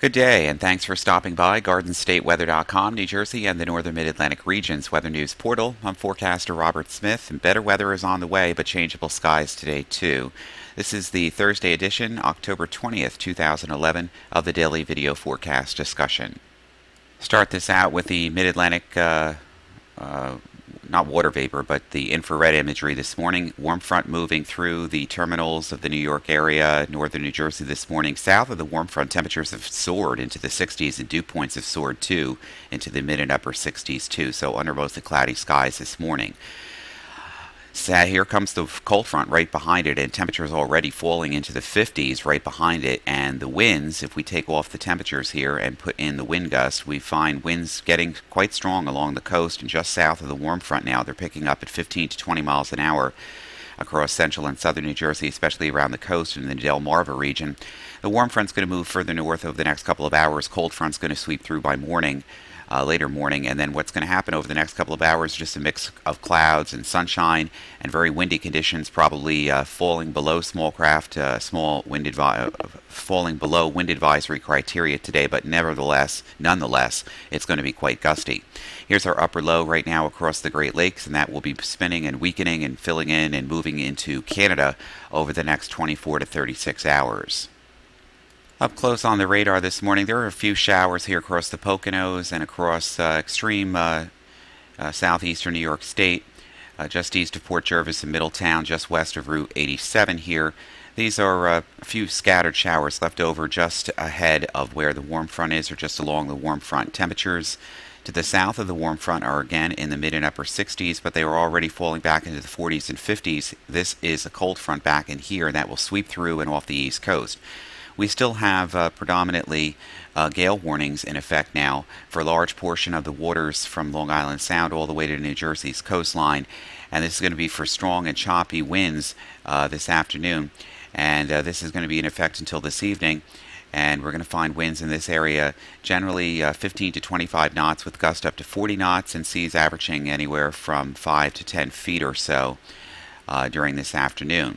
Good day, and thanks for stopping by GardenStateWeather.com, New Jersey, and the Northern Mid-Atlantic region's weather news portal. I'm forecaster Robert Smith, and better weather is on the way, but changeable skies today, too. This is the Thursday edition, October 20th, 2011, of the Daily Video Forecast Discussion. Start this out with the Mid-Atlantic not water vapor, but the infrared imagery this morning. Warm front moving through the terminals of the New York area, northern New Jersey this morning. South of the warm front, temperatures have soared into the 60s, and dew points have soared too into the mid and upper 60s too. So under mostly cloudy skies this morning. So here comes the cold front right behind it, and temperatures already falling into the 50s right behind it. And the winds, if we take off the temperatures here and put in the wind gusts, we find winds getting quite strong along the coast and just south of the warm front now. They're picking up at 15 to 20 miles an hour across central and southern New Jersey, especially around the coast and the Delmarva region. The warm front's going to move further north over the next couple of hours. Cold front's going to sweep through by morning. Later morning, and then what's going to happen over the next couple of hours is just a mix of clouds and sunshine and very windy conditions, probably falling below falling below wind advisory criteria today, but nonetheless, it's going to be quite gusty. Here's our upper low right now across the Great Lakes, and that will be spinning and weakening and filling in and moving into Canada over the next 24 to 36 hours. Up close on the radar this morning, there are a few showers here across the Poconos and across extreme southeastern New York State, just east of Port Jervis and Middletown, just west of Route 87 here. These are a few scattered showers left over just ahead of where the warm front is, or just along the warm front. Temperatures to the south of the warm front are again in the mid and upper 60s, but they are already falling back into the 40s and 50s. This is a cold front back in here, and that will sweep through and off the east coast. We still have predominantly gale warnings in effect now for a large portion of the waters from Long Island Sound all the way to New Jersey's coastline, and this is going to be for strong and choppy winds this afternoon, and this is going to be in effect until this evening. And we're going to find winds in this area generally 15 to 25 knots with gusts up to 40 knots and seas averaging anywhere from 5 to 10 feet or so during this afternoon.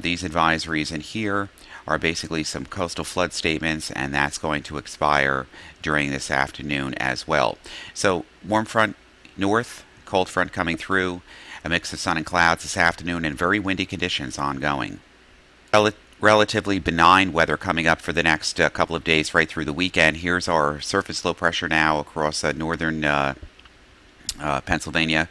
These advisories in here are basically some coastal flood statements, and that's going to expire during this afternoon as well. So warm front north, cold front coming through, a mix of sun and clouds this afternoon, and very windy conditions ongoing. Relatively benign weather coming up for the next couple of days right through the weekend. Here's our surface low pressure now across northern Pennsylvania.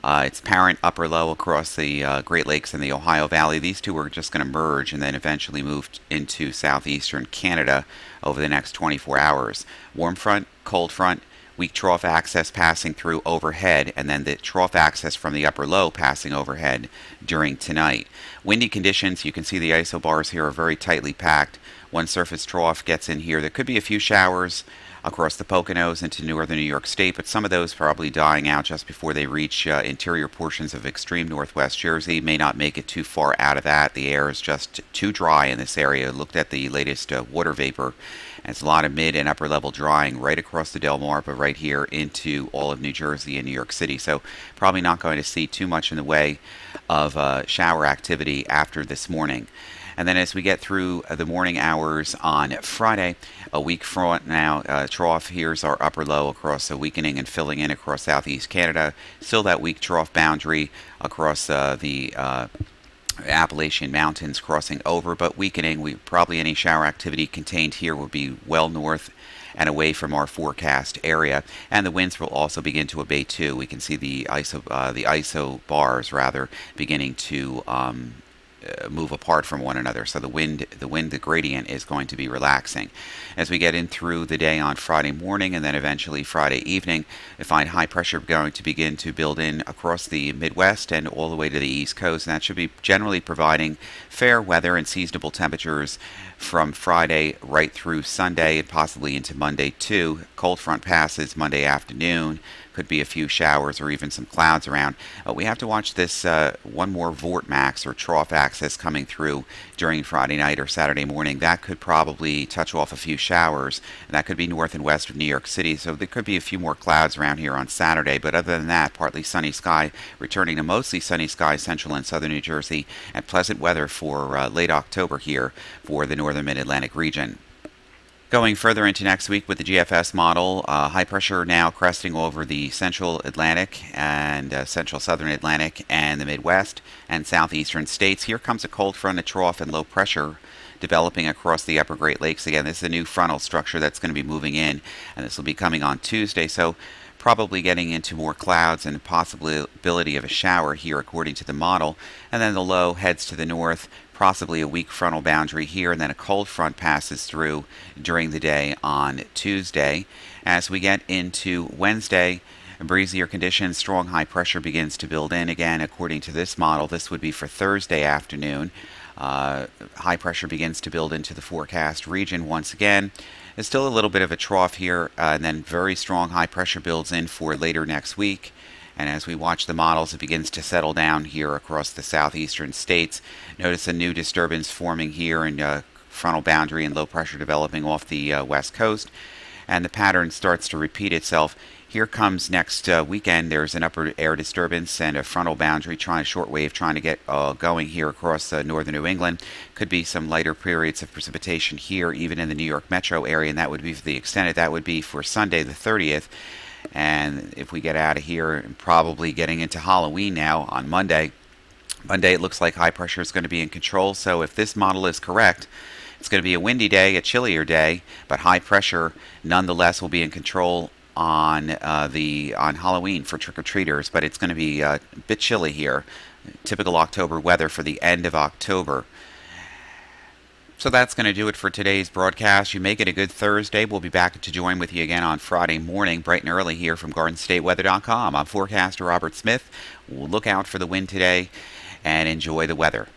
Its parent upper low across the Great Lakes and the Ohio Valley. These two are just going to merge and then eventually move into southeastern Canada over the next 24 hours. Warm front, cold front, weak trough access passing through overhead, and then the trough access from the upper low passing overhead during tonight. Windy conditions, you can see the isobars here are very tightly packed. One surface trough gets in here. There could be a few showers across the Poconos into northern New York State, but some of those probably dying out just before they reach interior portions of extreme northwest Jersey. May not make it too far out of that. The air is just too dry in this area. Looked at the latest water vapor, and it's a lot of mid and upper level drying right across the Delmarva right here into all of New Jersey and New York City. So probably not going to see too much in the way of shower activity after this morning. And then as we get through the morning hours on Friday, a weak front now, trough, here's our upper low across the weakening and filling in across southeast Canada. Still that weak trough boundary across the Appalachian Mountains crossing over, but weakening. Probably any shower activity contained here will be well north and away from our forecast area, and the winds will also begin to abate too. We can see the iso bars rather beginning to move apart from one another, so the gradient is going to be relaxing. As we get in through the day on Friday morning and then eventually Friday evening, we find high pressure going to begin to build in across the Midwest and all the way to the East Coast, and that should be generally providing fair weather and seasonable temperatures from Friday right through Sunday and possibly into Monday too. Cold front passes Monday afternoon. Could be a few showers or even some clouds around. We have to watch this one more vortex or trough access coming through during Friday night or Saturday morning. That could probably touch off a few showers, and that could be north and west of New York City. So there could be a few more clouds around here on Saturday, but other than that, partly sunny sky, returning to mostly sunny skies central and southern New Jersey, and pleasant weather for late October here for the northern mid-Atlantic region. Going further into next week with the GFS model, high pressure now cresting over the central Atlantic and central southern Atlantic and the Midwest and southeastern states. Here comes a cold front, a trough, and low pressure developing across the upper Great Lakes. Again, this is a new frontal structure that's going to be moving in, and this will be coming on Tuesday. So probably getting into more clouds and possibility of a shower here according to the model. And then the low heads to the north, possibly a weak frontal boundary here, and then a cold front passes through during the day on Tuesday. As we get into Wednesday, breezier conditions, strong high pressure begins to build in again according to this model. This would be for Thursday afternoon. High pressure begins to build into the forecast region once again. There's still a little bit of a trough here, and then very strong high pressure builds in for later next week. And as we watch the models, it begins to settle down here across the southeastern states. Notice a new disturbance forming here in frontal boundary and low pressure developing off the west coast. And the pattern starts to repeat itself. Here comes next weekend. There's an upper air disturbance and a frontal boundary shortwave trying to get going here across northern New England. Could be some lighter periods of precipitation here, even in the New York metro area, and that would be for the extended. That would be for Sunday the 30th. And if we get out of here, and probably getting into Halloween now on Monday. Monday it looks like high pressure is going to be in control. So if this model is correct, it's going to be a windy day, a chillier day, but high pressure nonetheless will be in control on Halloween for trick-or-treaters, but it's going to be a bit chilly here. Typical October weather for the end of October. So that's going to do it for today's broadcast. You make it a good Thursday. We'll be back to join with you again on Friday morning, bright and early here from GardenStateWeather.com. I'm forecaster Robert Smith. We'll look out for the wind today and enjoy the weather.